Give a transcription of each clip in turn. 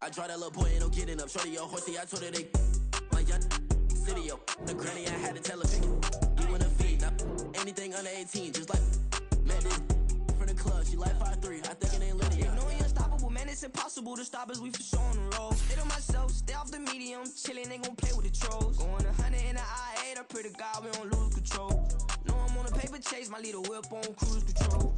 I draw that little boy, ain't no getting up. Shorty, your horsey, I told her they my young city, yo. The granny, I had to tell her, you in a feed. Now, anything under 18, just like, man, this from the club. She like 5'3", I think it ain't Lydia. You know we unstoppable, man, it's impossible to stop us. We for sure on the road. Stay to myself, stay off the medium. Chillin', they gon' play with the trolls. Going 100 in the I-8, I pray to God we don't lose control. Know I'm on a paper chase, my leader whip on cruise control.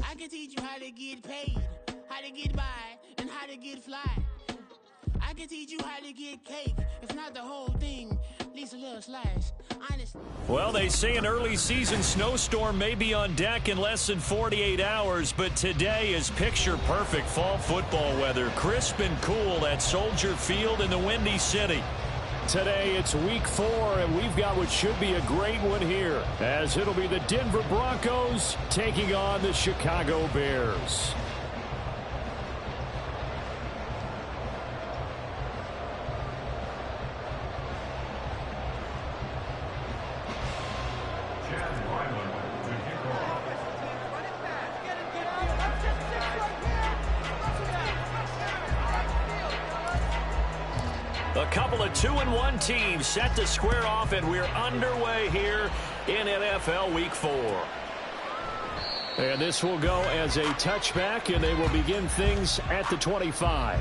I can teach you how to get paid, how to get by, and how to get fly. I can teach you how to get cake, if not the whole thing, at least a little slice. Honestly. Well, they say an early season snowstorm may be on deck in less than 48 hours, but today is picture-perfect fall football weather. Crisp and cool at Soldier Field in the Windy City. Today it's week 4, and we've got what should be a great one here, as it'll be the Denver Broncos taking on the Chicago Bears. A couple of 2-1 teams set to square off, and we're underway here in NFL Week 4. And this will go as a touchback, and they will begin things at the 25.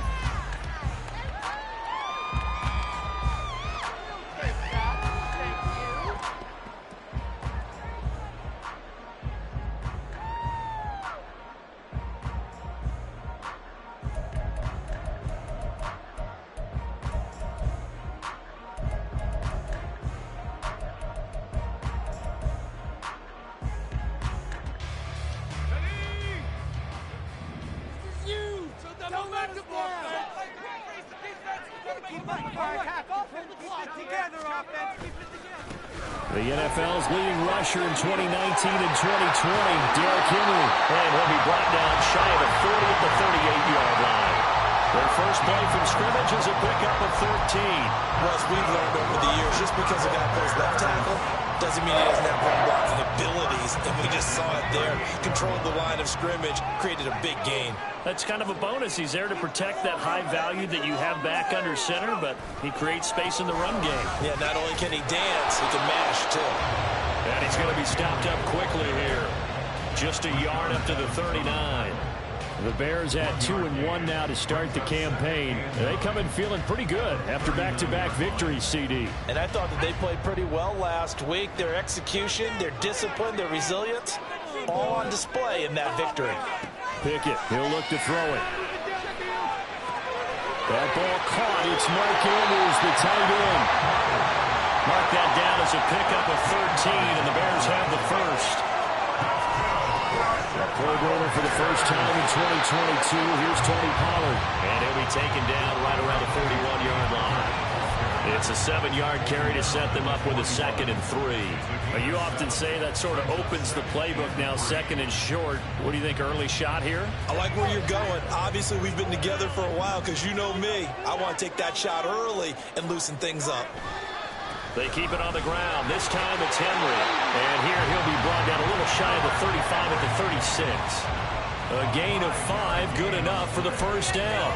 The NFL's leading rusher in 2019 and 2020, Derrick Henry. And he'll be brought down shy of the 40 at the 38-yard line. Their first play from scrimmage is a pickup of 13. Russ, we've learned over the years, just because a guy plays left tackle doesn't mean he doesn't have run blocking abilities. And we just saw it there. Controlled the line of scrimmage, created a big gain. That's kind of a bonus. He's there to protect that high value that you have back under center, but he creates space in the run game. Yeah, not only can he dance, he can mash, too. And he's going to be stopped up quickly here. Just a yard up to the 39. The Bears at 2-1 now to start the campaign. They come in feeling pretty good after back-to-back victories, CD. And I thought that they played pretty well last week. Their execution, their discipline, their resilience, all on display in that victory. Pickett, he'll look to throw it. That ball caught. It's Mark Andrews, the tight end. Mark that down as a pickup of 13, and the Bears have the first. A Pro Bowler for the first time in 2022. Here's Tony Pollard. And he'll be taken down right around the 41-yard line. It's a 7-yard carry to set them up with a 2nd and 3. You often say that sort of opens the playbook now, 2nd and short. What do you think, early shot here? I like where you're going. Obviously, we've been together for a while because you know me. I want to take that shot early and loosen things up. They keep it on the ground. This time it's Henry. And here he'll be brought down a little shy of the 35 at the 36. A gain of 5, good enough for the first down.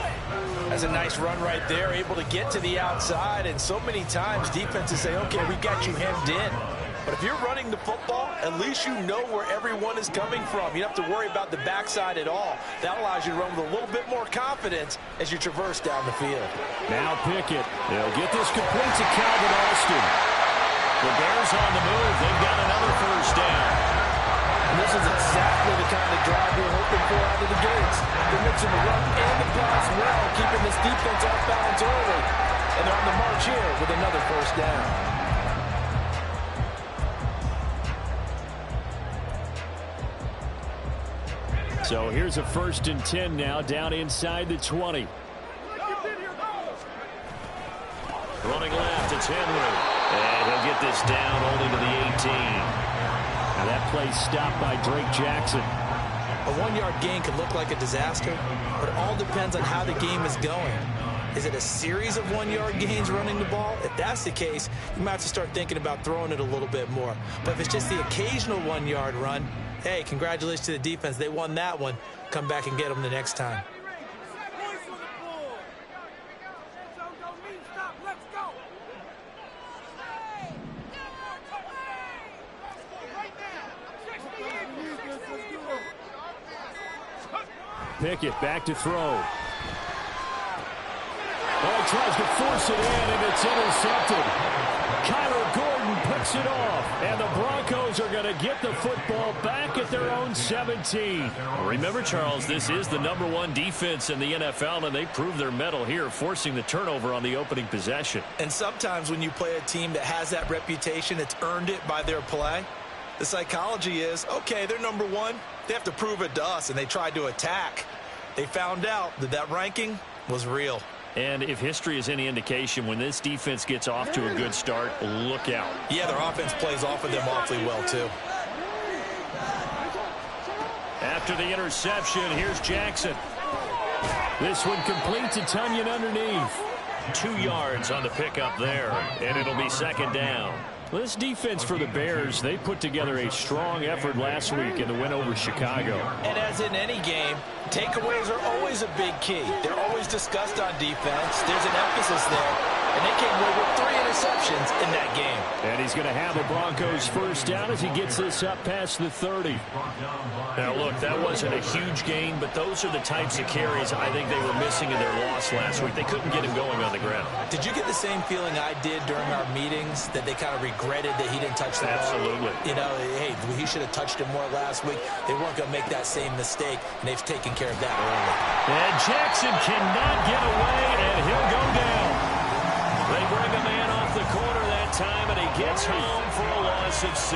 That's a nice run right there, able to get to the outside. And so many times defenses say, okay, we've got you hemmed in. But if you're running the football, at least you know where everyone is coming from. You don't have to worry about the backside at all. That allows you to run with a little bit more confidence as you traverse down the field. Now Pickett. They'll get this complete to Calvin Austin. The Bears on the move. They've got another first down. And this is exactly the kind of drive we're hoping for out of the gates. They're mixing the run and the pass well, keeping this defense off balance early. And they're on the march here with another first down. So here's a 1st and 10 now, down inside the 20. Running left, it's Henry. And he'll get this down only to the 18. play stopped by Drake Jackson. A 1-yard gain can look like a disaster, but it all depends on how the game is going. Is it a series of 1-yard gains running the ball? If that's the case, you might have to start thinking about throwing it a little bit more. But if it's just the occasional 1-yard run, hey, congratulations to the defense. They won that one. Come back and get them the next time. Pickett back to throw. Oh, tries to force it in, and it's intercepted. Kyler Gordon picks it off, and the Broncos are going to get the football back at their own 17. Remember, Charles, this is the #1 defense in the NFL, and they proved their mettle here, forcing the turnover on the opening possession. And sometimes when you play a team that has that reputation, it's earned it by their play. The psychology is, okay, they're #1. They have to prove it to us, and they tried to attack. They found out that that ranking was real. And if history is any indication, when this defense gets off to a good start, look out. Yeah, their offense plays off of them awfully well, too. After the interception, here's Jackson. This one complete to Tunyon underneath. 2 yards on the pickup there, and it'll be second down. This defense for the Bears, they put together a strong effort last week in the win over Chicago. And as in any game, takeaways are always a big key. They're always discussed on defense. There's an emphasis there. And they came away with 3 interceptions in that game. And he's going to have the Broncos first down as he gets this up past the 30. Now, look, that wasn't a huge gain, but those are the types of carries I think they were missing in their loss last week. They couldn't get him going on the ground. Did you get the same feeling I did during our meetings, that they kind of regretted that he didn't touch the ball? Absolutely. You know, hey, he should have touched it more last week. They weren't going to make that same mistake, and they've taken care of that early. And Jackson cannot get away, and he'll go down. They bring a man off the corner that time, and he gets home for a loss of 6.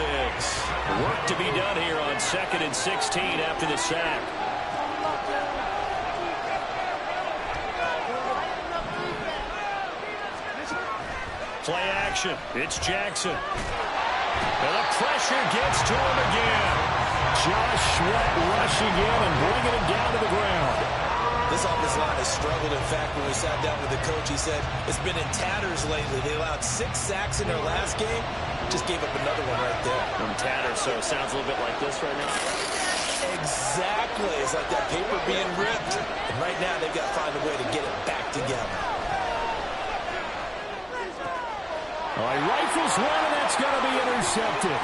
Work to be done here on 2nd and 16 after the sack. Play action. It's Jackson. And the pressure gets to him again. Josh Sweat rushing in and bringing it down to the ground. This offensive line has struggled. In fact, when we sat down with the coach, he said it's been in tatters lately. They allowed 6 sacks in their last game. Just gave up another one right there. From tatters, so it sounds a little bit like this right now. Exactly. It's like that paper being ripped. And right now, they've got to find a way to get it back together. All right, rifles one, and that's going to be intercepted.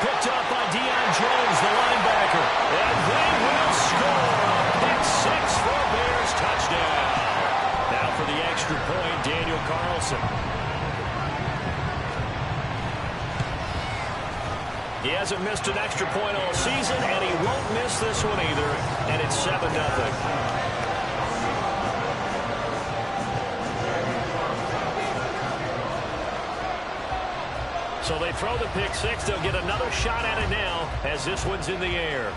Picked up by Deion Jones, the linebacker. And they will score. Pick 6 for a Bears touchdown. Now for the extra point, Daniel Carlson. He hasn't missed an extra point all season, and he won't miss this one either. And it's 7-0. So they throw the pick 6. They'll get another shot at it now as this one's in the air.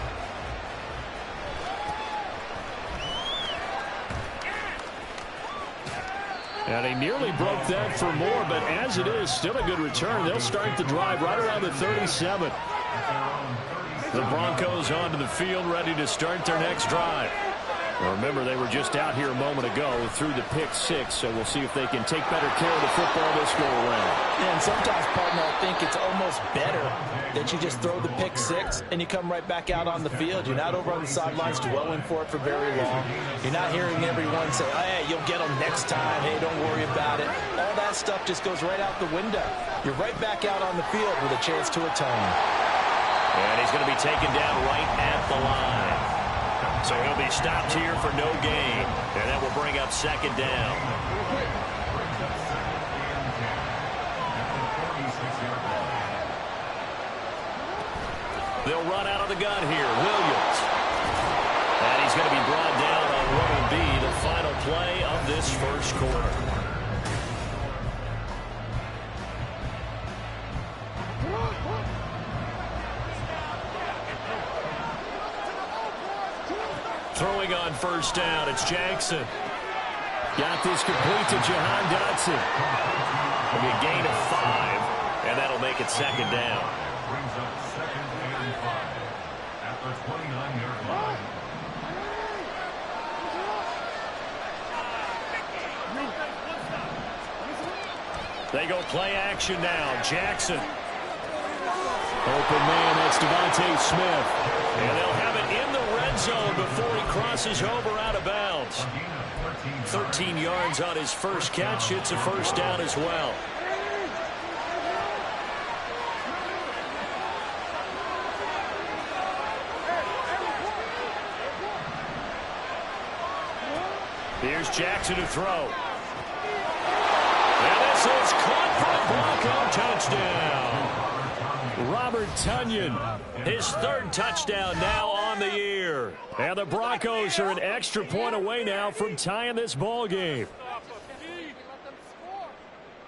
And he nearly broke that for more, but as it is, still a good return. They'll start the drive right around the 37. The Broncos onto the field, ready to start their next drive. Now remember, they were just out here a moment ago through the pick 6, so we'll see if they can take better care of the football this go around. And sometimes, partner, I think it's almost better that you just throw the pick 6 and you come right back out on the field. You're not over on the sidelines dwelling for it for very long. You're not hearing everyone say, oh, hey, you'll get them next time. Hey, don't worry about it. All that stuff just goes right out the window. You're right back out on the field with a chance to atone. And he's going to be taken down right at the line. So he'll be stopped here for no gain. And that will bring up 2nd down. They'll run out of the gun here. Williams. And he's going to be brought down on what will be the final play of this first quarter. Throwing on first down, it's Jackson. Got this complete to Jahan Dotson. It'll be a gain of 5, and that'll make it 2nd down. At the 29-yard line. They go play action now. Jackson. Open man, that's Devontae Smith. And they'll have it in the red zone before he crosses over out of bounds. 13 yards on his first catch. It's a first down as well. Here's Jackson to throw. And this is caught for a Bronco touchdown. Robert Tonyan, his third touchdown now on the year. And the Broncos are an extra point away now from tying this ball game.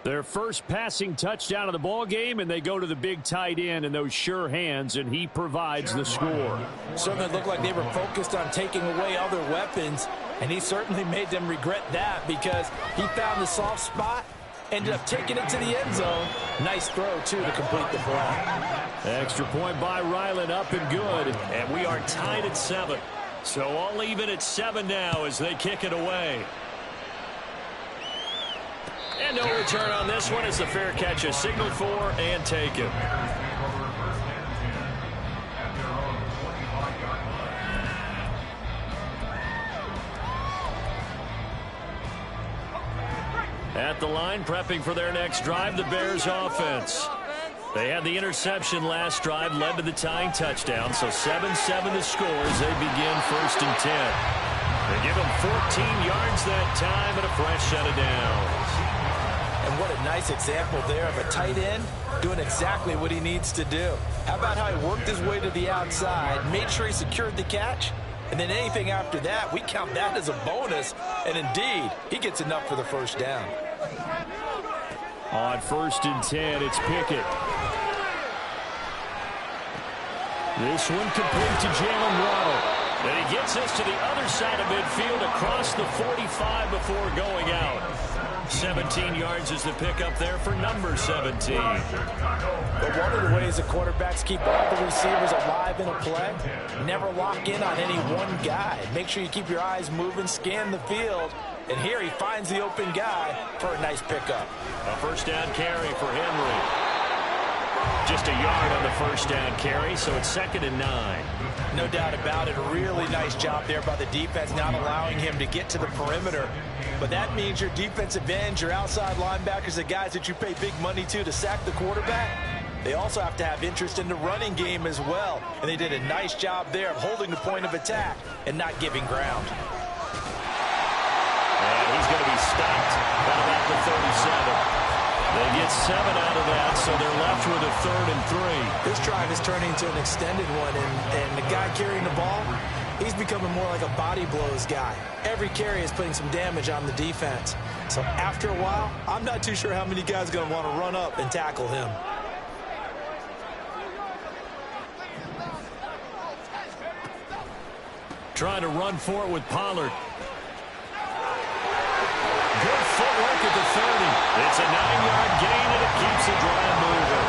Their first passing touchdown of the ball game, and they go to the big tight end in those sure hands, and he provides the score. Certainly looked like they were focused on taking away other weapons, and he certainly made them regret that because he found the soft spot, ended up taking it to the end zone. Nice throw, too, to complete the play. Extra point by Ryland, up and good, and we are tied at 7. So all even at 7 now as they kick it away. And no return on this one as the fair catch is signaled for and taken. At the line, prepping for their next drive, the Bears offense. They had the interception last drive, led to the tying touchdown, so 7-7 the score as they begin 1st and 10. They give them 14 yards that time and a fresh set of downs. And what a nice example there of a tight end doing exactly what he needs to do. How about how he worked his way to the outside, made sure he secured the catch, and then anything after that, we count that as a bonus. And indeed, he gets enough for the first down. On 1st and 10, it's Pickett. This one complete to Jalen Waddle. And he gets us to the other side of midfield across the 45 before going out. 17 yards is the pickup there for number 17. But one of the ways the quarterbacks keep all the receivers alive in a play, never lock in on any one guy. Make sure you keep your eyes moving, scan the field, and here he finds the open guy for a nice pickup. A first down carry for Henry. Just a yard on the first down carry, so it's 2nd and 9. No doubt about it. A really nice job there by the defense, not allowing him to get to the perimeter. But that means your defensive ends, your outside linebackers, the guys that you pay big money to sack the quarterback, they also have to have interest in the running game as well. And they did a nice job there of holding the point of attack and not giving ground. And he's going to be stopped at about the 37. They get 7 out of that, so they're left with a 3rd and 3. This drive is turning into an extended one, and the guy carrying the ball, he's becoming more like a body blows guy. Every carry is putting some damage on the defense. So after a while, I'm not too sure how many guys are going to want to run up and tackle him. Trying to run for it with Pollard. Good footwork at the 30. It's a 9-yard gain, and it keeps the drive moving.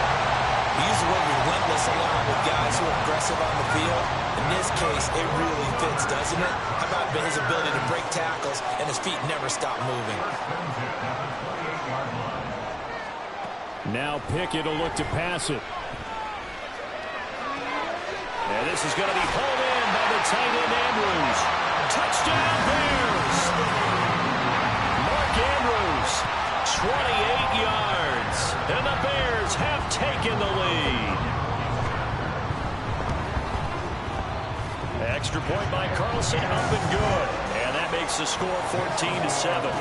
He uses the word relentless a lot with guys who are aggressive on the field. In this case, it really fits, doesn't it? How about his ability to break tackles and his feet never stop moving? Now Pickett will look to pass it. And this is going to be pulled in by the tight end Andrews. Touchdown Bears! Mark Andrews, 28 yards. And the Bears have taken the lead. Extra point by Carlson, up and good. And that makes the score 14-7.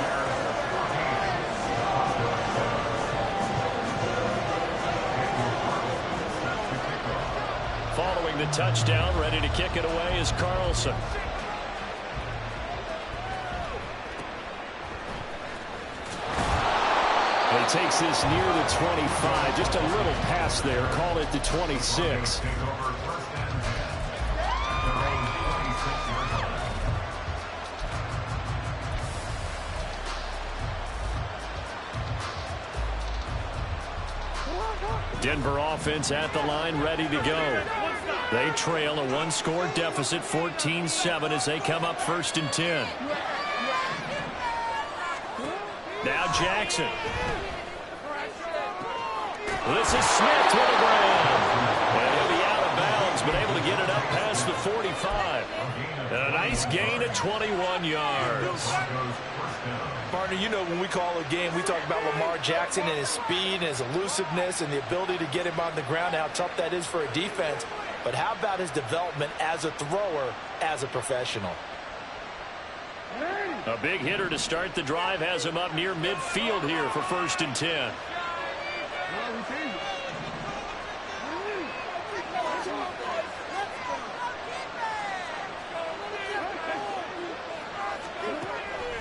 Following the touchdown, ready to kick it away is Carlson. He takes this near the 25. Just a little pass there. Call it the 26. Denver offense at the line, ready to go. They trail a one-score deficit, 14-7, as they come up 1st and 10. Now Jackson. This is Smith to the ground. And he'll be out of bounds, but able to get it up past the 45. And a nice gain of 21 yards. Partner, you know when we call a game, we talk about Lamar Jackson and his speed and his elusiveness and the ability to get him on the ground, how tough that is for a defense. But how about his development as a thrower, as a professional? A big hitter to start the drive has him up near midfield here for 1st and 10.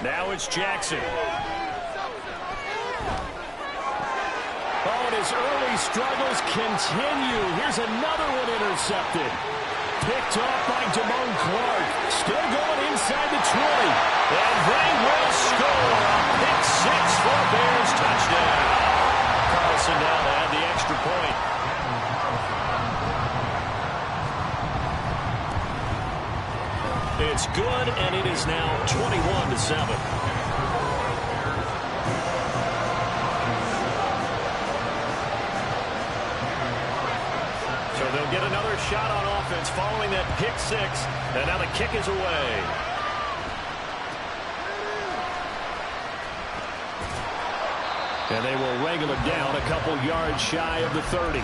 Now it's Jackson. Oh, and his early struggles continue. Here's another one intercepted. Picked off by Damone Clark. Still going inside the 20. And they will score. A pick 6 for Bears touchdown. Carlson now to add the extra point. It's good, and it is now 21-7. So they'll get another shot on offense following that pick 6, and now the kick is away. And they will wrangle it down a couple yards shy of the 30.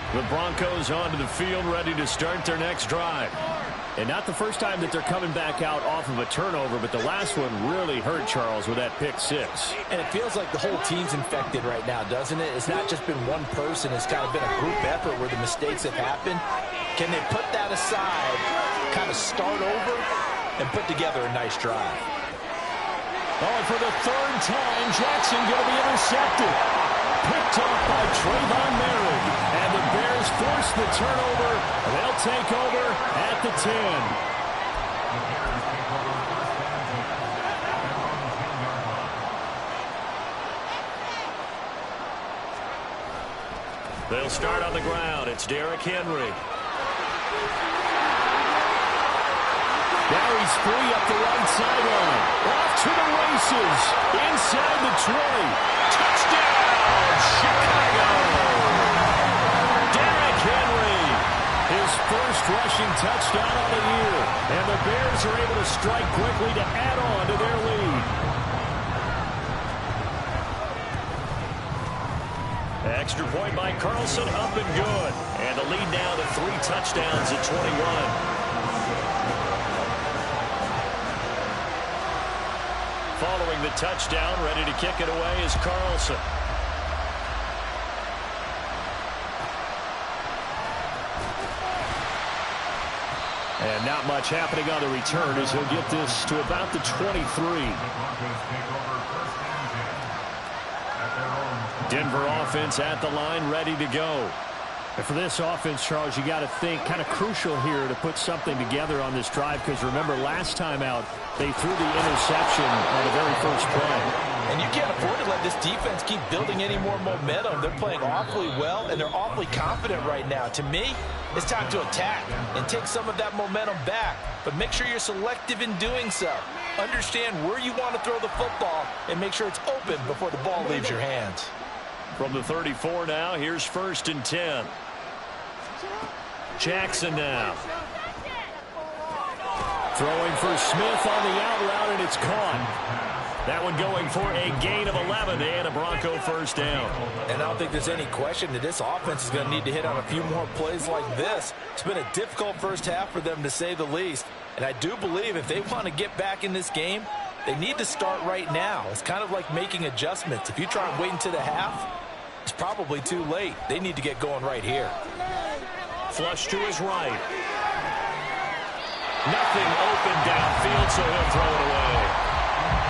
The Broncos onto the field, ready to start their next drive. And not the first time that they're coming back out off of a turnover, but the last one really hurt Charles with that pick 6. And it feels like the whole team's infected right now, doesn't it? It's not just been one person. It's kind of been a group effort where the mistakes have happened. Can they put that aside, kind of start over, and put together a nice drive? Oh, and for the 3rd time, Jackson going to be intercepted. Picked off by Trayvon Merritt. And the Bears force the turnover. They'll take over at the 10. They'll start on the ground. It's Derrick Henry. Now he's free up the right sideline. Off to the races. Inside the 20. Touchdown, Chicago. Derrick Henry. His first rushing touchdown of the year. And the Bears are able to strike quickly to add on to their lead. Extra point by Carlson, up and good. And the lead now to 3 touchdowns at 21. Following the touchdown, ready to kick it away is Carlson. And not much happening on the return as he'll get this to about the 23. Denver offense at the line, ready to go. And for this offense, Charles, you got to think kind of crucial here to put something together on this drive, because remember last time out they threw the interception on the very first play. And you can't afford to let this defense keep building any more momentum. They're playing awfully well, and they're awfully confident right now. To me, it's time to attack and take some of that momentum back. But make sure you're selective in doing so. Understand where you want to throw the football and make sure it's open before the ball leaves your hands. From the 34 now, here's 1st and 10. Jackson now. Throwing for Smith on the out route, and it's caught. That one going for a gain of 11 and a Bronco first down. And I don't think there's any question that this offense is going to need to hit on a few more plays like this. It's been a difficult first half for them, to say the least. And I do believe if they want to get back in this game, they need to start right now. It's kind of like making adjustments. If you try and wait until the half, it's probably too late. They need to get going right here. Flush to his right. Nothing open downfield, so he'll throw it away.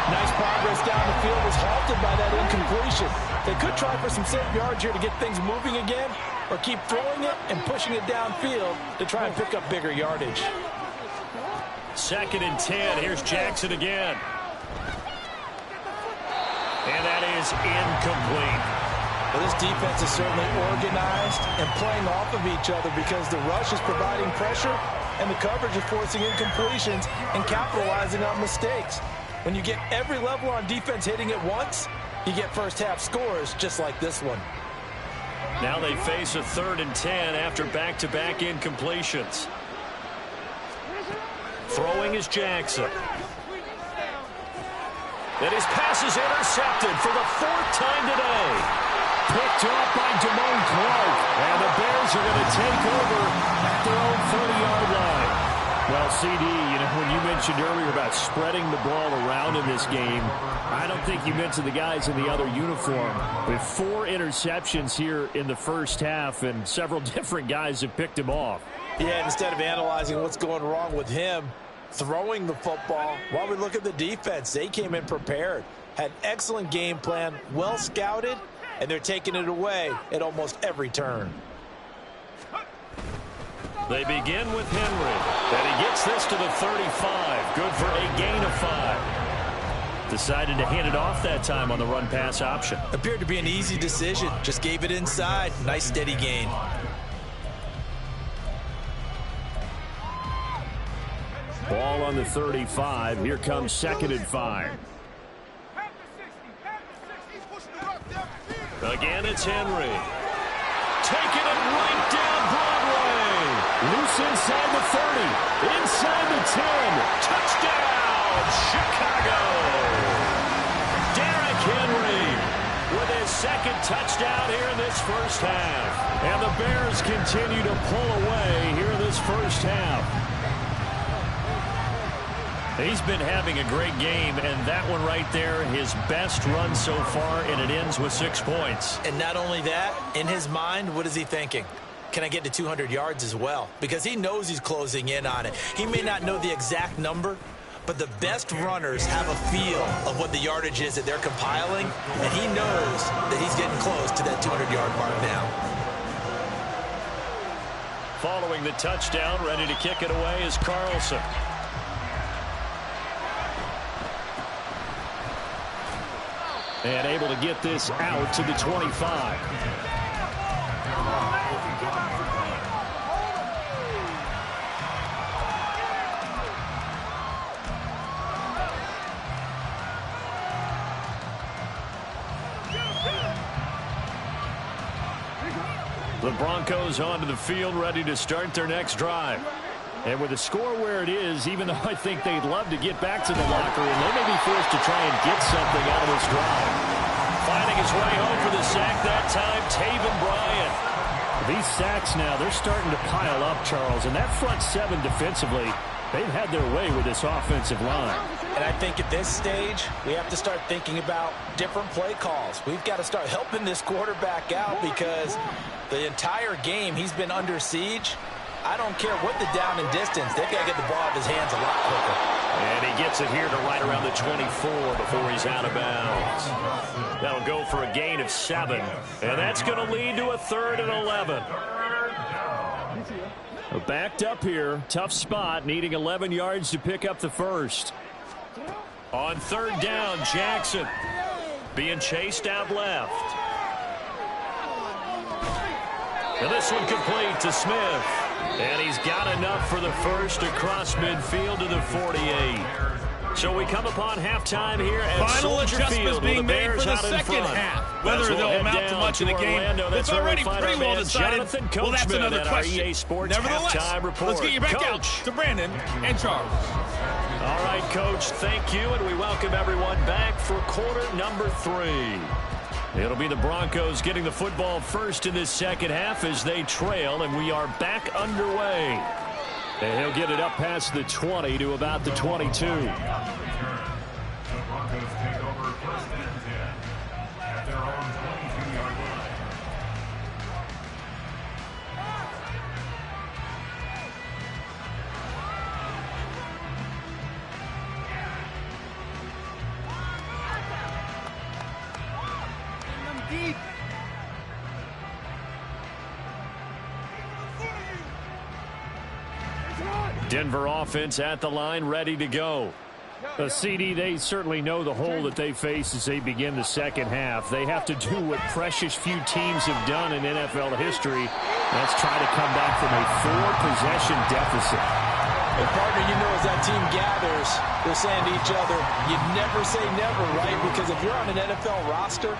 Nice progress down the field was halted by that incompletion. They could try for some safe yards here to get things moving again, or keep throwing it and pushing it downfield to try and pick up bigger yardage. 2nd and 10. Here's Jackson again. And that is incomplete. Well, this defense is certainly organized and playing off of each other because the rush is providing pressure and the coverage is forcing incompletions and capitalizing on mistakes. When you get every level on defense hitting at once, you get first-half scores just like this one. Now they face a 3rd and 10 after back-to-back incompletions. Throwing is Jackson. And his pass is intercepted for the 4th time today. Picked off by Damone Clark. And the Bears are going to take over at their own 30-yard line. Well, CD, when you mentioned earlier about spreading the ball around in this game, I don't think you mentioned the guys in the other uniform. With 4 interceptions here in the first half, and several different guys have picked him off. Yeah, instead of analyzing what's going wrong with him, throwing the football, while we look at the defense, they came in prepared, had excellent game plan, well scouted, and they're taking it away at almost every turn. They begin with Henry, and he gets this to the 35. Good for a gain of 5. Decided to hand it off that time on the run-pass option. Appeared to be an easy decision. Just gave it inside. Nice steady gain. Ball on the 35. Here comes 2nd and 5. Again, it's Henry. Taking it right down Broadway. Loose inside the 30. Inside the 10. Touchdown, Chicago. Derrick Henry with his 2nd touchdown here in this first half. And the Bears continue to pull away here in this first half. He's been having a great game, and that one right there, his best run so far, and it ends with 6 points. And not only that, in his mind, what is he thinking? Can I get to 200 yards as well? Because he knows he's closing in on it. He may not know the exact number, but the best runners have a feel of what the yardage is that they're compiling, and he knows that he's getting close to that 200-yard mark now. Following the touchdown, ready to kick it away is Carlson. And able to get this out to the 25. The Broncos onto the field, ready to start their next drive. And with the score where it is, even though I think they'd love to get back to the locker room, they may be forced to try and get something out of this drive. Finding his way home for the sack that time, Taven Bryan. These sacks now, they're starting to pile up, Charles. And that front 7 defensively, they've had their way with this offensive line. And I think at this stage, we have to start thinking about different play calls. We've got to start helping this quarterback out because the entire game he's been under siege. I don't care what the down and distance. They've got to get the ball out of his hands a lot quicker. And he gets it here to right around the 24 before he's out of bounds. That'll go for a gain of 7. And that's going to lead to a 3rd and 11. Backed up here. Tough spot. Needing 11 yards to pick up the first. On 3rd down, Jackson being chased out left. And this one complete to Smith. And he's got enough for the first across midfield to the 48. So we come upon halftime here at Final Soldier adjustments Field. being The made Bears for the out in second front. half. Whether they'll amount to much in the game, it's already pretty well decided. Well, that's another question. Nevertheless, let's get you back out to Brandon and Charles. All right, Coach, thank you, and we welcome everyone back for quarter number 3. It'll be the Broncos getting the football first in this second half as they trail, and we are back underway. And he'll get it up past the 20 to about the 22. The Broncos take over 1st and 10 at their own 22-yard line. Deep. Come on. Denver offense at the line, ready to go. CD, they certainly know the hole that they face as they begin the second half. They have to do what precious few teams have done in NFL history. That's try to come back from a 4-possession deficit. And partner, you know, as that team gathers, they're saying to each other, you never say never, right? Because if you're on an NFL roster,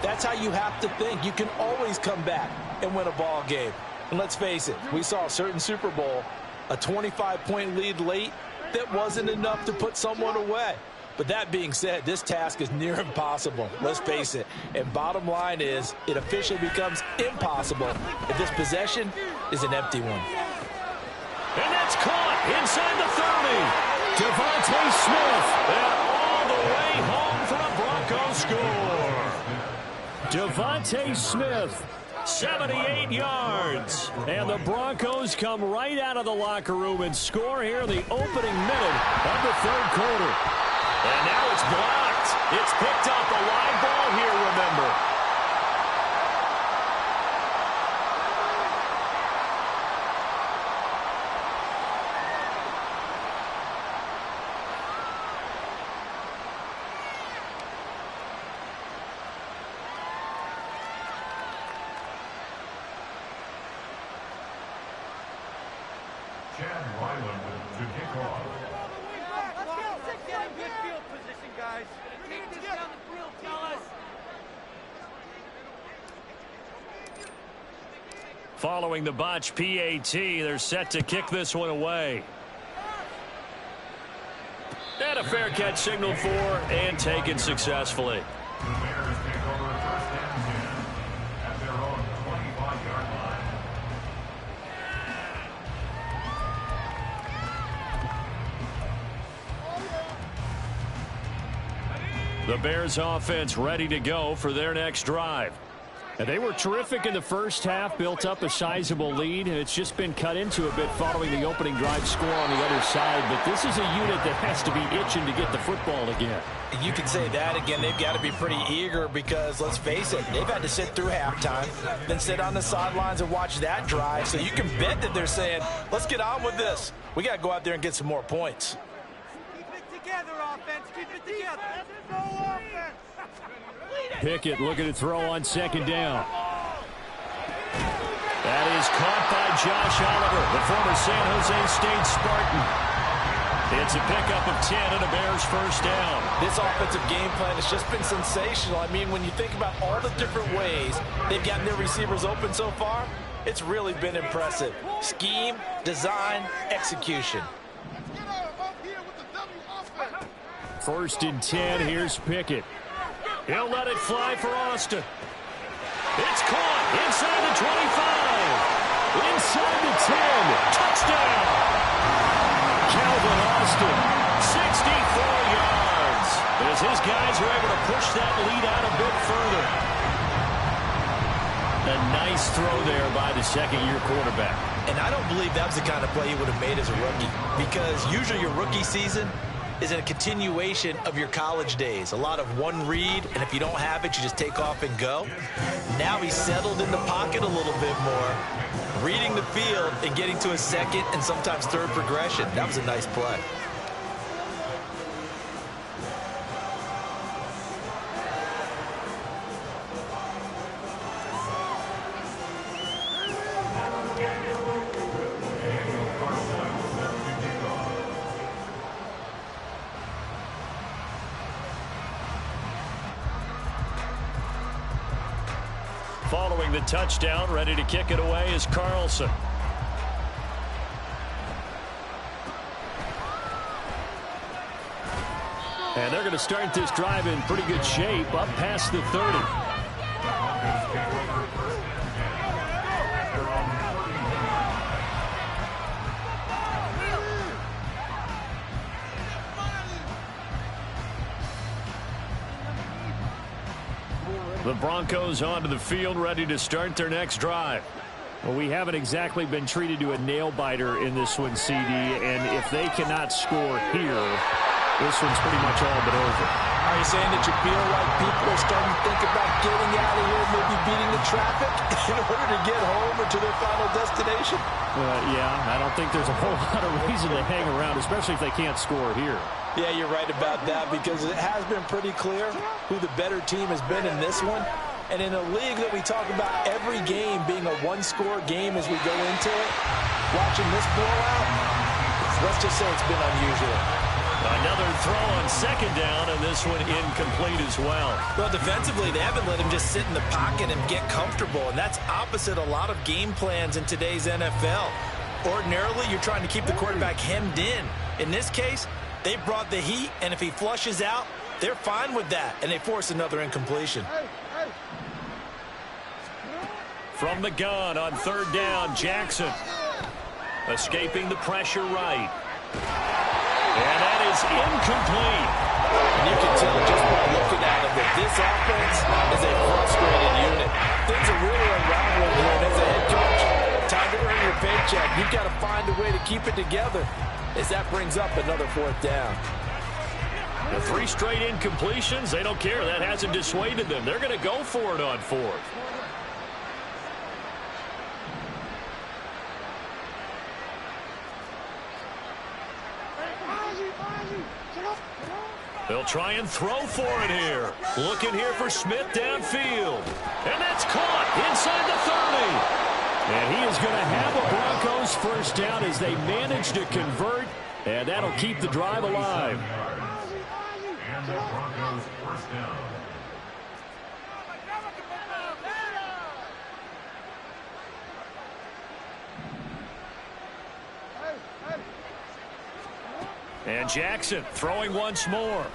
that's how you have to think. You can always come back and win a ball game. And let's face it, we saw a certain Super Bowl, a 25-point lead late, that wasn't enough to put someone away. But that being said, this task is near impossible. Let's face it. And bottom line is, it officially becomes impossible if this possession is an empty one. And that's caught inside the 30. Devontae Smith. And all the way home for a Broncos score. Devontae Smith. 78 yards. And the Broncos come right out of the locker room and score here in the opening minute of the third quarter. And now it's blocked. It's picked up. A live ball here, remember. Chad Ryland to kick off. Good field position, guys. Take this down the field, fellas. Following the botch PAT, they're set to kick this one away. And a fair catch signaled for and taken successfully. The Bears take over first and 10 at their own 25-yard line. The Bears offense ready to go for their next drive. And they were terrific in the first half, built up a sizable lead, and it's just been cut into a bit following the opening drive score on the other side. But this is a unit that has to be itching to get the football again. You can say that again. They've got to be pretty eager because, let's face it, they've had to sit through halftime, then sit on the sidelines and watch that drive. So you can bet that they're saying, let's get on with this. We got to go out there and get some more points. Keep it together, offense. Keep it together. Go offense. Pickett looking to throw on second down. That is caught by Josh Oliver, the former San Jose State Spartan. It's a pickup of 10 and a Bears first down. This offensive game plan has just been sensational. I mean, when you think about all the different ways they've gotten their receivers open so far, it's really been impressive. Scheme, design, execution. First and 10, here's Pickett. He'll let it fly for Austin. It's caught inside the 25. Inside the 10. Touchdown. Calvin Austin, 64 yards. As his guys are able to push that lead out a bit further. A nice throw there by the second-year quarterback. And I don't believe that was the kind of play he would have made as a rookie, because usually your rookie season is a continuation of your college days. A lot of one read, and if you don't have it, you just take off and go. Now he's settled in the pocket a little bit more, reading the field and getting to a second and sometimes third progression. That was a nice play. Following the touchdown, ready to kick it away is Carlson. And they're going to start this drive in pretty good shape, up past the 30. The Broncos onto the field, ready to start their next drive. Well, we haven't exactly been treated to a nail-biter in this one, CD, and if they cannot score here, this one's pretty much all but over. Are you saying that you feel like people are starting to think about getting out of here, maybe beating the traffic in order to get home or to their final destination? Yeah, I don't think there's a whole lot of reason to hang around, especially if they can't score here. Yeah, you're right about that, because it has been pretty clear who the better team has been in this one. And in a league that we talk about every game being a one-score game as we go into it, watching this blowout, let's just say it's been unusual. Another throw on second down, and this one incomplete as well. Well, defensively, they haven't let him just sit in the pocket and get comfortable, and that's opposite a lot of game plans in today's NFL. Ordinarily, you're trying to keep the quarterback hemmed in. In this case, they brought the heat, and if he flushes out, they're fine with that, and they force another incompletion. From the gun on third down, Jackson. Escaping the pressure right. And that is incomplete. And you can tell just by looking at it that this offense is a frustrated unit. Things are really unraveling here, and as a head coach, time to earn your paycheck. You've got to find a way to keep it together as that brings up another fourth down. The 3 straight incompletions, they don't care. That hasn't dissuaded them. They're going to go for it on fourth. They'll try and throw for it here. Looking here for Smith downfield. And that's caught inside the 30. And he is going to have a Broncos first down as they manage to convert. And that'll keep the drive alive. And the Broncos first down. And Jackson throwing once more.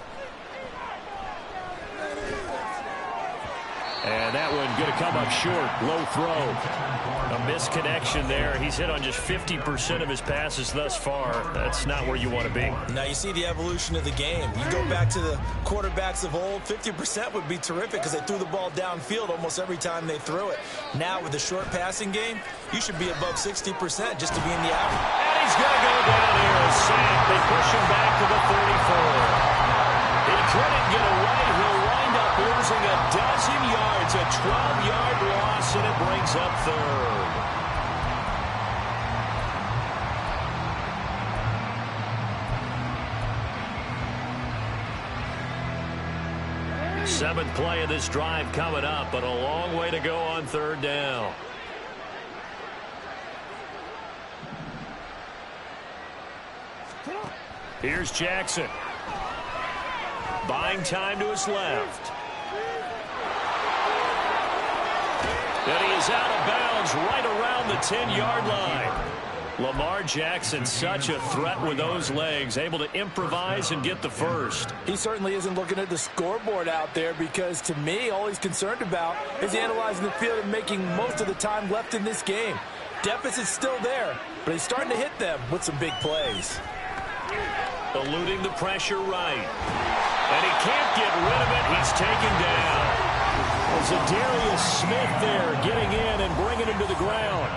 And that one going to come up short. Low throw. A misconnection there. He's hit on just 50% of his passes thus far. That's not where you want to be. Now you see the evolution of the game. You go back to the quarterbacks of old, 50% would be terrific because they threw the ball downfield almost every time they threw it. Now with the short passing game, you should be above 60% just to be in the average. And he's going to go down here. A sack. They push him back to the 34. He couldn't get away. He'll wind up losing a dozen yards. A 12-yard loss, and it brings up third. Seventh play of this drive coming up, but a long way to go on third down. Here's Jackson. Buying time to his left. And he is out of bounds right around the 10-yard line. Lamar Jackson, such a threat with those legs, able to improvise and get the first. He certainly isn't looking at the scoreboard out there because, to me, all he's concerned about is analyzing the field and making most of the time left in this game. Deficit's still there, but he's starting to hit them with some big plays. Eluding the pressure right. And he can't get rid of it. He's taken down. Zadarius Smith there getting in and bringing him to the ground.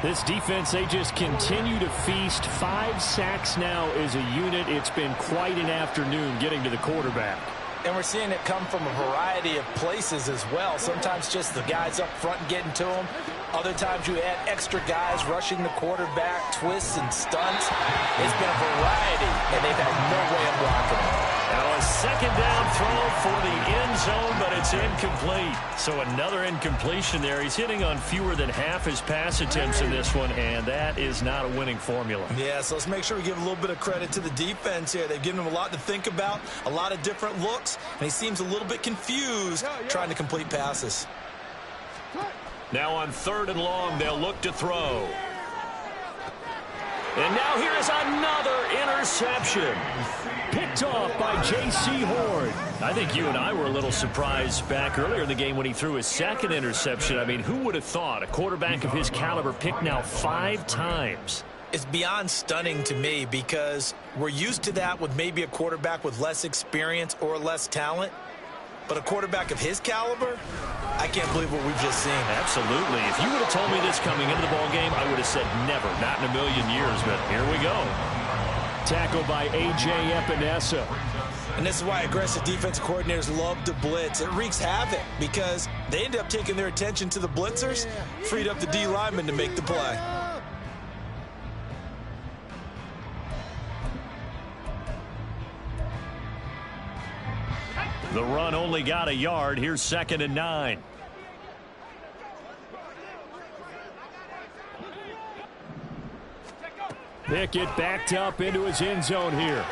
This defense, they just continue to feast. 5 sacks now as a unit. It's been quite an afternoon getting to the quarterback. And we're seeing it come from a variety of places as well. Sometimes just the guys up front getting to him. Other times you add extra guys rushing the quarterback, twists and stunts. It's been a variety, and they've had no way of blocking him. Now a second down throw for the end zone, but it's incomplete. So another incompletion there. He's hitting on fewer than half his pass attempts in this one, and that is not a winning formula. Yeah, so let's make sure we give a little bit of credit to the defense here. They've given him a lot to think about, a lot of different looks, and he seems a little bit confused trying to complete passes. Now on third and long, they'll look to throw. And now here is another interception. Picked off by J.C. Horn. I think you and I were a little surprised back earlier in the game when he threw his second interception. I mean, who would have thought a quarterback of his caliber picked now 5 times? It's beyond stunning to me because we're used to that with maybe a quarterback with less experience or less talent. But a quarterback of his caliber, I can't believe what we've just seen. Absolutely. If you would have told me this coming into the ball game, I would have said never, not in a million years. But here we go. Tackled by A.J. Epinesa. And this is why aggressive defensive coordinators love to blitz. It wreaks havoc because they end up taking their attention to the blitzers, freed up the D lineman to make the play. The run only got a yard. Here's 2nd and 9. Pickett backed up into his end zone here.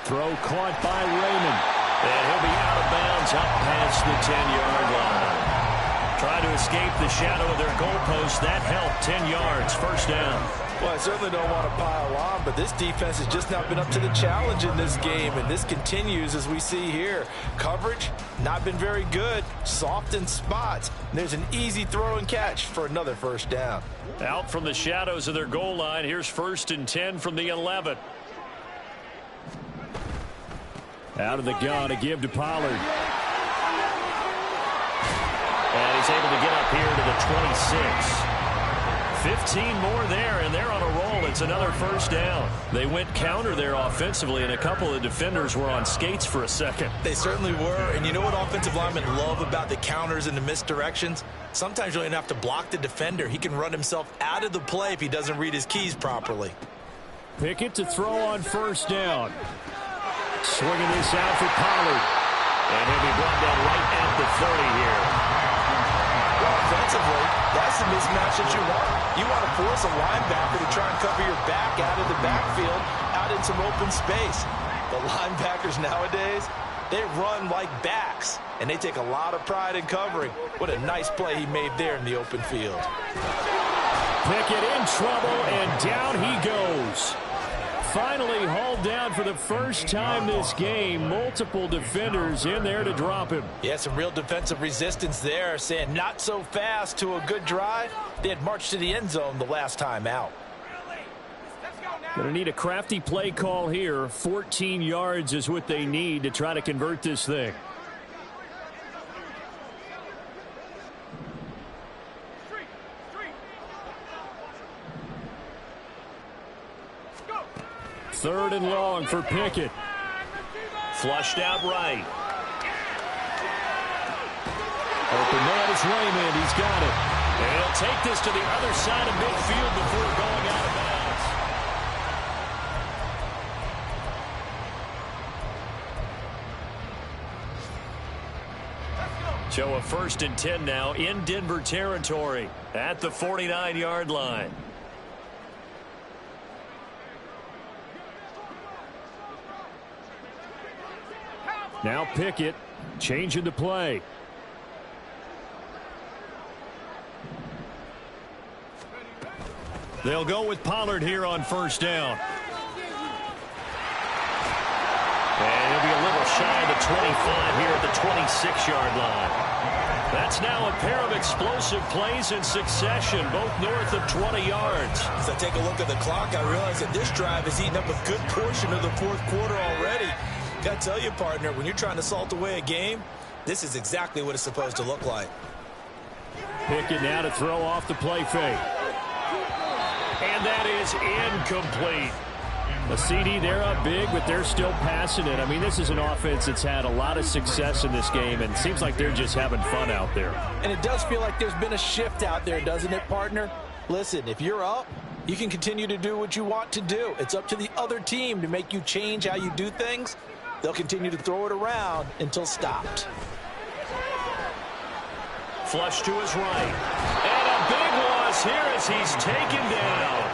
Throw caught by Raymond. And he'll be out of bounds up past the 10-yard line. Try to escape the shadow of their goalpost. That helped. 10 yards. First down. Well, I certainly don't want to pile on, but this defense has just not been up to the challenge in this game, and this continues as we see here. Coverage, not been very good. Soft in spots. And there's an easy throw and catch for another first down. Out from the shadows of their goal line. Here's 1st and 10 from the 11. Out of the gun to give to Pollard. And he's able to get up here to the 26. 15 more there, and they're on a roll. It's another first down. They went counter there offensively, and a couple of defenders were on skates for a second. They certainly were, and you know what offensive linemen love about the counters and the misdirections? Sometimes you don't even have to block the defender. He can run himself out of the play if he doesn't read his keys properly. Pickett to throw on first down. Swinging this out for Pollard. And he'll be brought down right at the 30 here. Well, offensively, that's the mismatch that you want. You want to force a linebacker to try and cover your back out of the backfield, out in some open space. The linebackers nowadays, they run like backs, and they take a lot of pride in covering. What a nice play he made there in the open field. Pickett in trouble, and down he goes. Finally hauled down for the first time this game. Multiple defenders in there to drop him. Yeah, some real defensive resistance there, saying not so fast to a good drive. They had marched to the end zone the last time out. Going to need a crafty play call here. 14 yards is what they need to try to convert this thing. Third and long for Pickett. Flushed out right. Open man is Raymond. He's got it. And he'll take this to the other side of midfield before going out of bounds. So a 1st and 10 now in Denver territory at the 49-yard line. Now Pickett changing the play. They'll go with Pollard here on first down. And he'll be a little shy of the 25 here at the 26-yard line. That's now a pair of explosive plays in succession, both north of 20 yards. As I take a look at the clock, I realize that this drive has eaten up a good portion of the fourth quarter already. Got to tell you, partner, when you're trying to salt away a game, this is exactly what it's supposed to look like. Pickett now to throw off the play fake. And that is incomplete. The CD, they're up big, but they're still passing it. I mean, this is an offense that's had a lot of success in this game, and it seems like they're just having fun out there. And it does feel like there's been a shift out there, doesn't it, partner? Listen, if you're up, you can continue to do what you want to do. It's up to the other team to make you change how you do things. They'll continue to throw it around until stopped. Flush to his right. And a big loss here as he's taken down.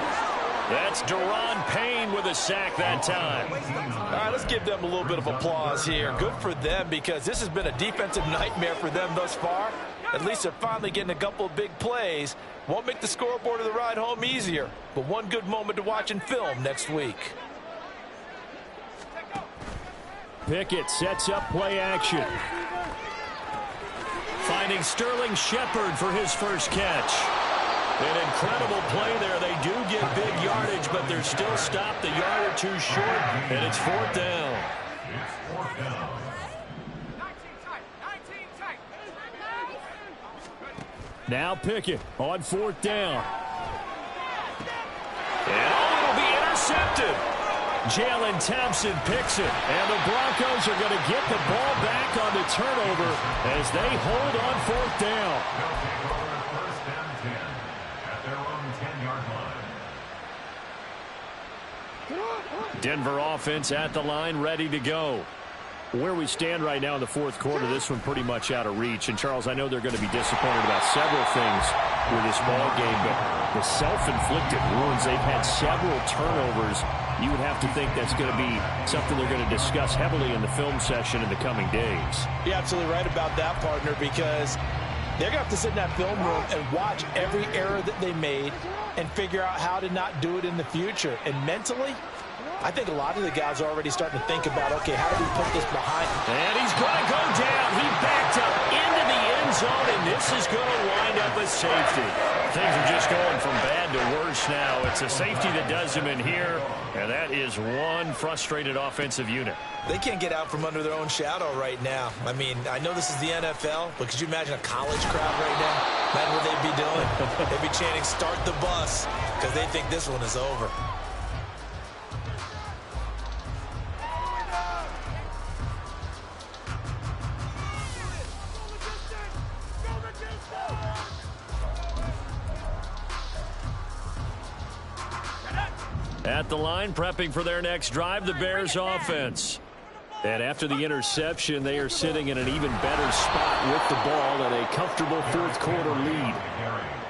That's Daron Payne with a sack that time. All right, let's give them a little bit of applause here. Good for them because this has been a defensive nightmare for them thus far. At least they're finally getting a couple of big plays. Won't make the scoreboard of the ride home easier, but one good moment to watch in film next week. Pickett sets up play action. Finding Sterling Shepard for his first catch. An incredible play there. They do get big yardage, but they're still stopped a yard or two short, and it's 4th down. It's 4th down. Now Pickett on 4th down. And it'll be intercepted. Jalen Thompson picks it, and the Broncos are going to get the ball back on the turnover as they hold on 4th down. First and 10 at their own 10-yard line. Denver offense at the line, ready to go. Where we stand right now in the 4th quarter, this one pretty much out of reach. And, Charles, I know they're going to be disappointed about several things with this ball game, but the self-inflicted wounds, they've had several turnovers. You would have to think that's going to be something they're going to discuss heavily in the film session in the coming days. You're absolutely right about that, partner, because they're going to have to sit in that film room and watch every error that they made and figure out how to not do it in the future. And mentally, I think a lot of the guys are already starting to think about, okay, how do we put this behind? And he's going to go down. He backed up into the end zone, and this is going to wind up a safety. Things are just going from bad to worse now. It's a safety that does him in here, and that is one frustrated offensive unit. They can't get out from under their own shadow right now. I mean, I know this is the NFL, but could you imagine a college crowd right now? Imagine what they'd be doing. They'd be chanting, "Start the bus," because they think this one is over. At the line, prepping for their next drive, the Bears offense. And after the interception, they are sitting in an even better spot with the ball and a comfortable 4th quarter lead.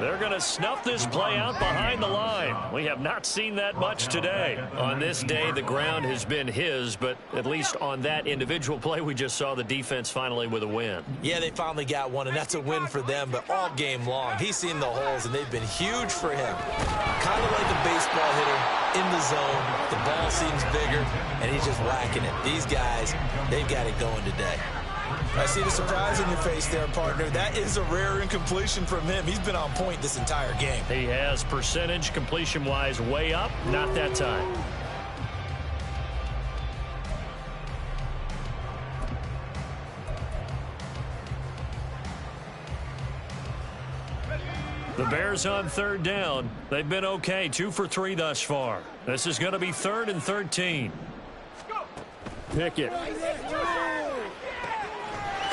They're going to snuff this play out behind the line. We have not seen that much today. On this day, the ground has been his, but at least on that individual play, we just saw the defense finally with a win. Yeah, they finally got one, and that's a win for them, but all game long, he's seen the holes, and they've been huge for him. Kind of like a baseball hitter in the zone. The ball seems bigger, and he's just whacking it. These guys, they've got it going today. I see the surprise in your face there, partner. That is a rare incompletion from him. He's been on point this entire game. He has percentage completion-wise way up. Not that time. The Bears on 3rd down. They've been okay, 2 for 3 thus far. This is going to be 3rd and 13. Pickett.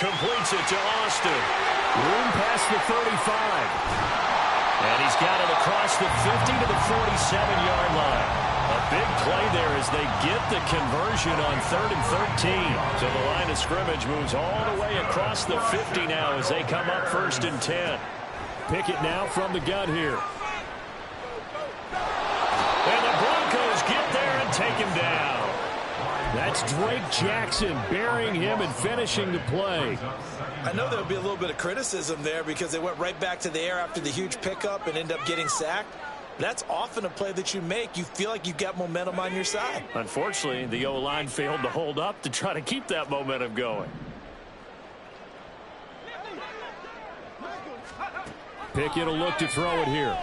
Completes it to Austin. Room past the 35. And he's got it across the 50 to the 47-yard line. A big play there as they get the conversion on 3rd and 13. So the line of scrimmage moves all the way across the 50 now as they come up 1st and 10. Pickett now from the gun here. And the Broncos get there and take him down. That's Drake Jackson burying him and finishing the play. I know there'll be a little bit of criticism there because they went right back to the air after the huge pickup and end up getting sacked. That's often a play that you make. You feel like you've got momentum on your side. Unfortunately, the O-line failed to hold up to try to keep that momentum going. Pickett will look to throw it here.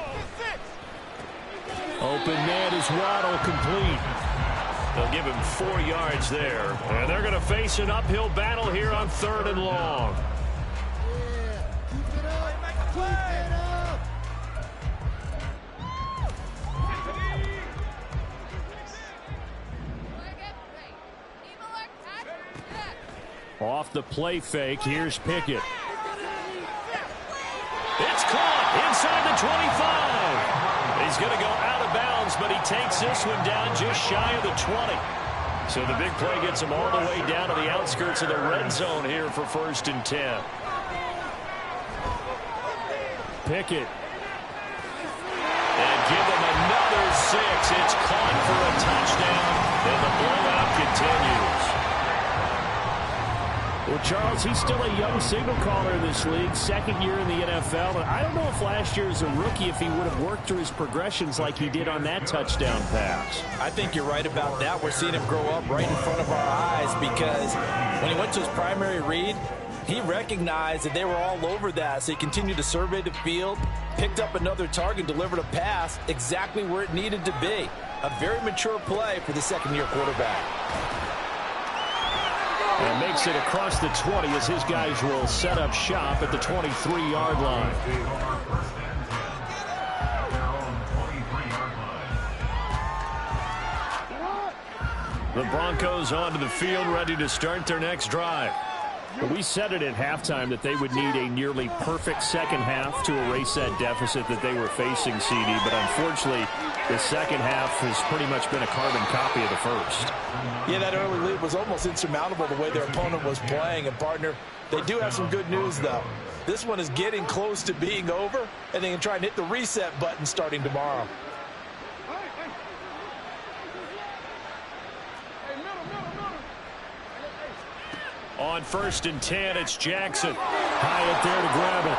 Open man is Waddle, complete. They'll give him 4 yards there. And they're going to face an uphill battle here on 3rd and long. Off the play fake, here's Pickett. It's caught inside the 25. He's going to go out of bounds, but he takes this one down just shy of the 20. So the big play gets him all the way down to the outskirts of the red zone here for 1st and 10. Pickett. And give him another 6. It's caught for a touchdown, and the blowout continues. Well, Charles, he's still a young signal caller in this league, 2nd year in the NFL. And I don't know if last year as a rookie, if he would have worked through his progressions like he did on that touchdown pass. I think you're right about that. We're seeing him grow up right in front of our eyes because when he went to his primary read, he recognized that they were all over that, so he continued to survey the field, picked up another target, delivered a pass exactly where it needed to be. A very mature play for the 2nd-year quarterback. And makes it across the 20 as his guys will set up shop at the 23-yard line. The Broncos onto the field, ready to start their next drive. We said it at halftime that they would need a nearly perfect second half to erase that deficit that they were facing, CD. But unfortunately, the second half has pretty much been a carbon copy of the first. Yeah, that early lead was almost insurmountable the way their opponent was playing. And, partner, they do have some good news, though. This one is getting close to being over, and they can try and hit the reset button starting tomorrow. On 1st and 10, it's Jackson. Hyatt there to grab it.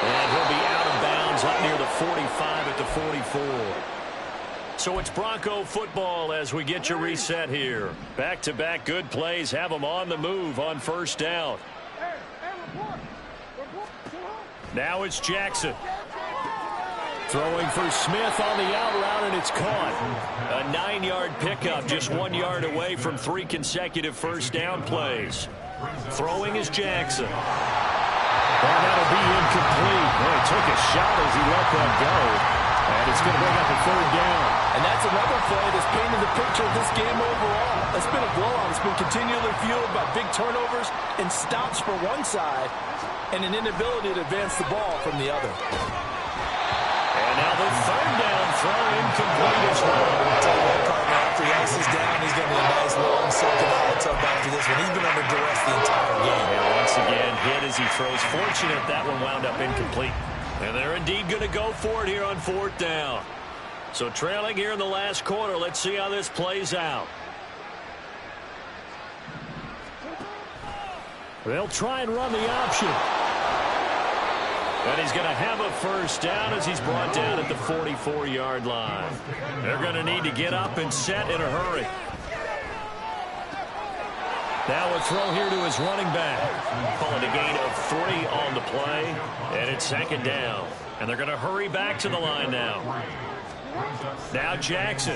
And he'll be out of bounds up near the 45 at the 44. So it's Bronco football as we get you reset here. Back-to-back good plays have them on the move on 1st down. Now it's Jackson. Throwing for Smith on the out route, and it's caught. A 9-yard pickup, just 1 yard away from 3 consecutive first down plays. Throwing is Jackson. And that'll be incomplete. Boy, took a shot as he let that go. And it's going to bring up a 3rd down. And that's another play that's painted the picture of this game overall. It's been a blowout. It's been continually fueled by big turnovers and stops for one side and an inability to advance the ball from the other. And now the 3rd down throw incomplete as well. I'll tell you what, partner, after the ice is down, he's going to be a nice long circuit out up after this one. He's been under duress the entire game. Yeah, once again, hit as he throws. Fortunate that one wound up incomplete. And they're indeed going to go for it here on 4th down. So trailing here in the last quarter. Let's see how this plays out. They'll try and run the option. And he's going to have a 1st down as he's brought down at the 44-yard line. They're going to need to get up and set in a hurry. Now a throw here to his running back. Calling a gain of 3 on the play. And it's 2nd down. And they're going to hurry back to the line now. Now Jackson.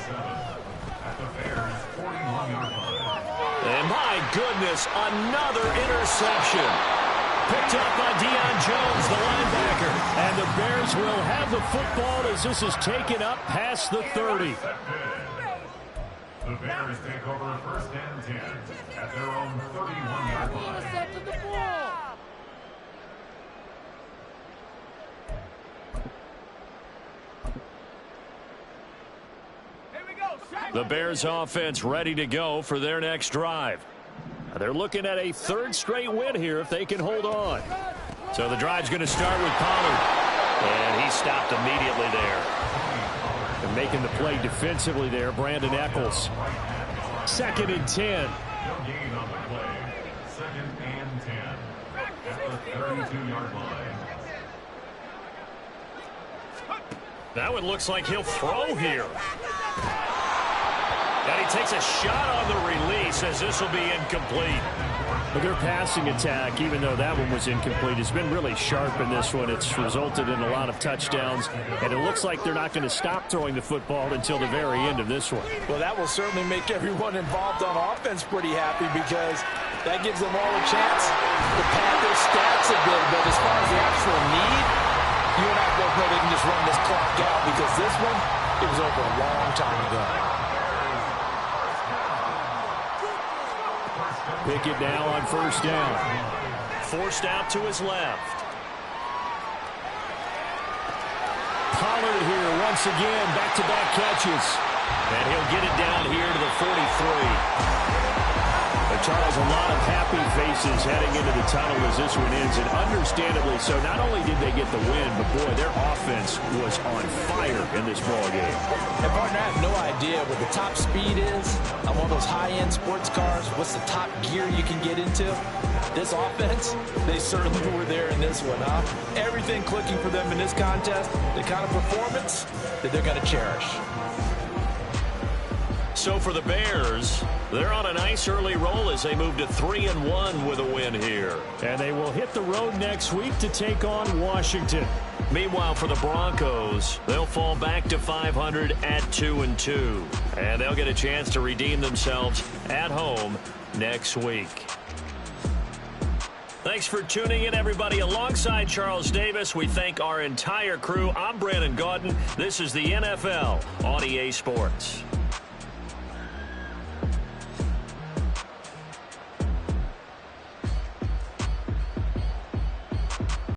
And my goodness, another interception. Picked up by Deion Jones, the linebacker. And the Bears will have the football as this is taken up past the 30. The Bears take over 1st and 10 at their own 31-yard line. The Bears offense ready to go for their next drive. They're looking at a 3rd straight win here if they can hold on. So the drive's going to start with Pollard. And he stopped immediately there. And making the play defensively there, Brandon Echols. 2nd and 10. Gain on the play. 2nd and 10 at the 32-yard line. That one looks like he'll throw here. And he takes a shot on the release as this will be incomplete. But their passing attack, even though that one was incomplete, has been really sharp in this one. It's resulted in a lot of touchdowns, and it looks like they're not going to stop throwing the football until the very end of this one. Well, that will certainly make everyone involved on offense pretty happy because that gives them all a chance to pad their stats a bit. But as far as the actual need, you and I both know they can just run this clock out because this one, it was over a long time ago. Pickett now on 1st down. Forced out to his left. Pollard here once again, back-to-back catches. And he'll get it down here to the 43. But Charles, a lot of happy faces heading into the tunnel as this one ends, and understandably so. Not only did they get the win, but boy, their offense was on fire in this ball game. And partner, I have no idea what the top speed is on one of those high-end sports cars. What's the top gear you can get into? This offense, they certainly were there in this one, huh? Everything clicking for them in this contest, the kind of performance that they're going to cherish. So for the Bears, they're on a nice early roll as they move to 3-1 with a win here. And they will hit the road next week to take on Washington. Meanwhile, for the Broncos, they'll fall back to 500 at 2-2. And they'll get a chance to redeem themselves at home next week. Thanks for tuning in, everybody. Alongside Charles Davis, we thank our entire crew. I'm Brandon Gaudin. This is the NFL on EA Sports.